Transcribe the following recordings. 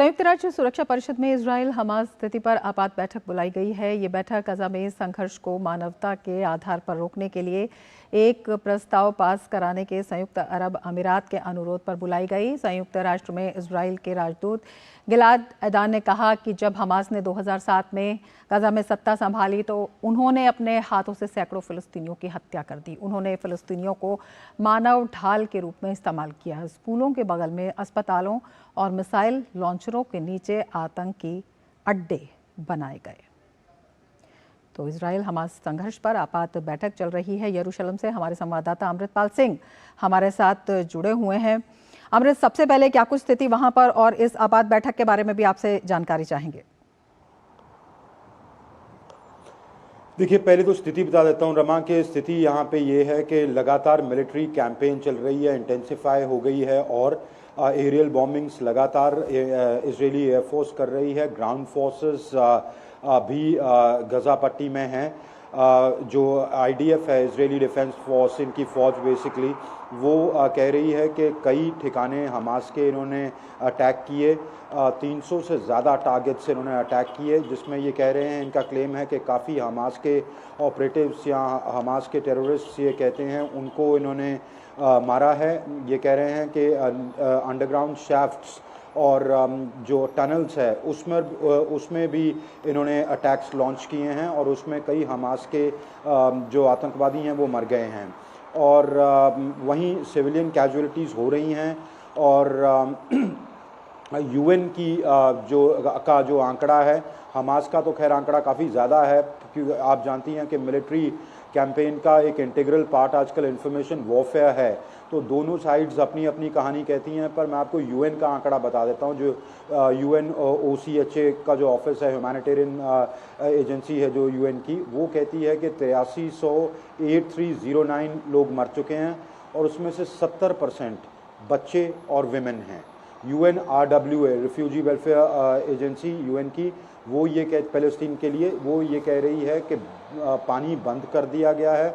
संयुक्त राष्ट्र सुरक्षा परिषद में इजराइल हमास स्थिति पर आपात बैठक बुलाई गई है। ये बैठक गाजा में संघर्ष को मानवता के आधार पर रोकने के लिए एक प्रस्ताव पास कराने के संयुक्त अरब अमीरात के अनुरोध पर बुलाई गई। संयुक्त राष्ट्र में इजराइल के राजदूत गिलाद एडान ने कहा कि जब हमास ने 2007 में गाजा में सत्ता संभाली तो उन्होंने अपने हाथों से सैकड़ों फिलिस्तीनियों की हत्या कर दी। उन्होंने फिलिस्तीनियों को मानव ढाल के रूप में इस्तेमाल किया। स्कूलों के बगल में अस्पतालों और मिसाइल लॉन्चरों के नीचे आतंकी अड्डे बनाए गए। तो इजराइल हमास संघर्ष पर आपात बैठक चल रही है। यरूशलेम से हमारे संवाददाता अमृतपाल सिंह हमारे साथ जुड़े हुए हैं। अमृत, सबसे पहले क्या कुछ स्थिति वहां पर और इस आपात बैठक के बारे में भी आपसे जानकारी चाहेंगे। देखिए, पहले तो स्थिति बता देता हूं रमा के स्थिति यहाँ पे ये है कि लगातार मिलिट्री कैंपेन चल रही है, इंटेंसिफाई हो गई है और एरियल बॉम्बिंग्स लगातार इजरायली एयरफोर्स कर रही है। ग्राउंड फोर्सेस भी गजा पट्टी में हैं। जो आईडीएफ है, इजरायली डिफेंस फोर्स, इनकी फ़ौज बेसिकली वो कह रही है कि कई ठिकाने हमास के इन्होंने अटैक किए। 300 से ज़्यादा टारगेट से इन्होंने अटैक किए, जिसमें ये कह रहे हैं, इनका क्लेम है कि काफ़ी हमास के ऑपरेटिव्स या हमास के टेररिस्ट्स ये कहते हैं उनको इन्होंने मारा है। ये कह रहे हैं कि अंडरग्राउंड शैफ्ट्स और जो टनल्स है उसमें भी इन्होंने अटैक्स लॉन्च किए हैं और उसमें कई हमास के जो आतंकवादी हैं वो मर गए हैं और वहीं सिविलियन कैजुअलिटीज़ हो रही हैं। और यूएन की जो आंकड़ा है, हमास का तो खैर आंकड़ा काफ़ी ज़्यादा है, क्योंकि आप जानती हैं कि मिलिट्री कैंपेन का एक इंटीग्रल पार्ट आजकल इंफॉर्मेशन वॉरफेयर है। तो दोनों साइड्स अपनी अपनी कहानी कहती हैं, पर मैं आपको यूएन का आंकड़ा बता देता हूं। जो यूएन ओसीएचए का जो ऑफिस है, ह्यूमैनिटेरियन एजेंसी है जो यूएन की, वो कहती है कि 8309 लोग मर चुके हैं और उसमें से 70% बच्चे और विमेन हैं। UNRWA refugee welfare agency UN की, वो ये फ़लस्तीन के लिए वो ये कह रही है कि पानी बंद कर दिया गया है।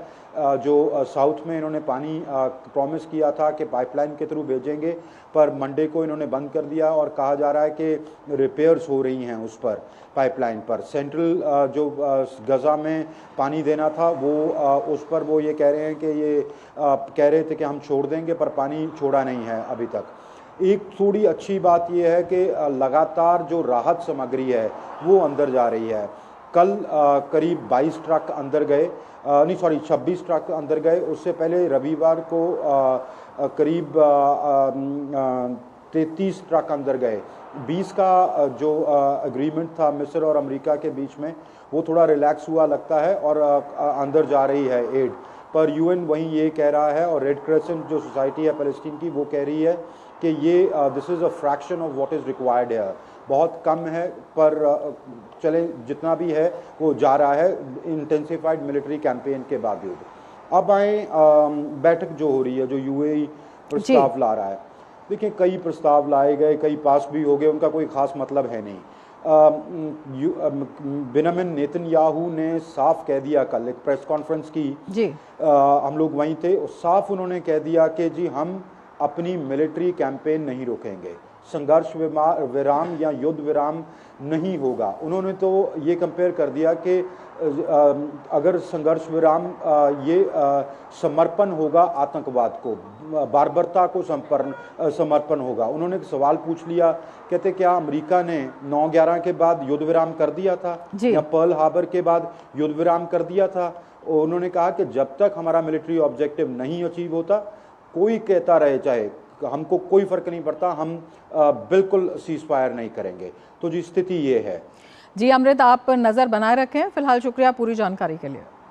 जो साउथ में इन्होंने पानी प्रॉमिस किया था कि पाइपलाइन के थ्रू भेजेंगे, पर मंडे को इन्होंने बंद कर दिया और कहा जा रहा है कि रिपेयर्स हो रही हैं उस पर, पाइपलाइन पर। सेंट्रल जो गजा में पानी देना था वो उस पर वो ये कह रहे हैं कि ये कह रहे थे कि हम छोड़ देंगे, पर पानी छोड़ा नहीं है अभी तक। एक थोड़ी अच्छी बात यह है कि लगातार जो राहत सामग्री है वो अंदर जा रही है। कल करीब 22 ट्रक अंदर गए, 26 ट्रक अंदर गए। उससे पहले रविवार को करीब 33 ट्रक अंदर गए। 20 का जो एग्रीमेंट था मिस्र और अमेरिका के बीच में, वो थोड़ा रिलैक्स हुआ लगता है और अंदर जा रही है एड। पर यूएन वहीं ये कह रहा है और रेड क्रेसेंट जो सोसाइटी है फ़लस्तीन की, वो कह रही है कि ये this is a fraction of what is required है, बहुत कम है, पर चले जितना भी है वो जा रहा है इंटेंसिफाइड मिलिट्री कैंपेन के बावजूद। अब आए बैठक जो हो रही है, जो यूएई प्रस्ताव ला रहा है। देखिए, कई प्रस्ताव लाए गए, कई पास भी हो गए, उनका कोई ख़ास मतलब है नहीं। बेंजामिन नेतन्याहू ने साफ कह दिया, कल एक प्रेस कॉन्फ्रेंस की जी हम लोग वहीं थे, साफ उन्होंने कह दिया कि जी हम अपनी मिलिट्री कैंपेन नहीं रोकेंगे, संघर्ष विराम या युद्ध विराम नहीं होगा। उन्होंने तो ये कंपेयर कर दिया कि अगर संघर्ष विराम ये समर्पण होगा आतंकवाद को, बार्बरता को समर्पण होगा। उन्होंने सवाल पूछ लिया, कहते क्या अमेरिका ने 9/11 के बाद युद्ध विराम कर दिया था या पर्ल हार्बर के बाद युद्ध विराम कर दिया था? उन्होंने कहा कि जब तक हमारा मिलिट्री ऑब्जेक्टिव नहीं अचीव होता, कोई कहता रहे चाहे, हमको कोई फर्क नहीं पड़ता, हम बिल्कुल सीज फायर नहीं करेंगे। तो जी स्थिति ये है। जी अमृत, आप नज़र बनाए रखें। फिलहाल शुक्रिया पूरी जानकारी के लिए।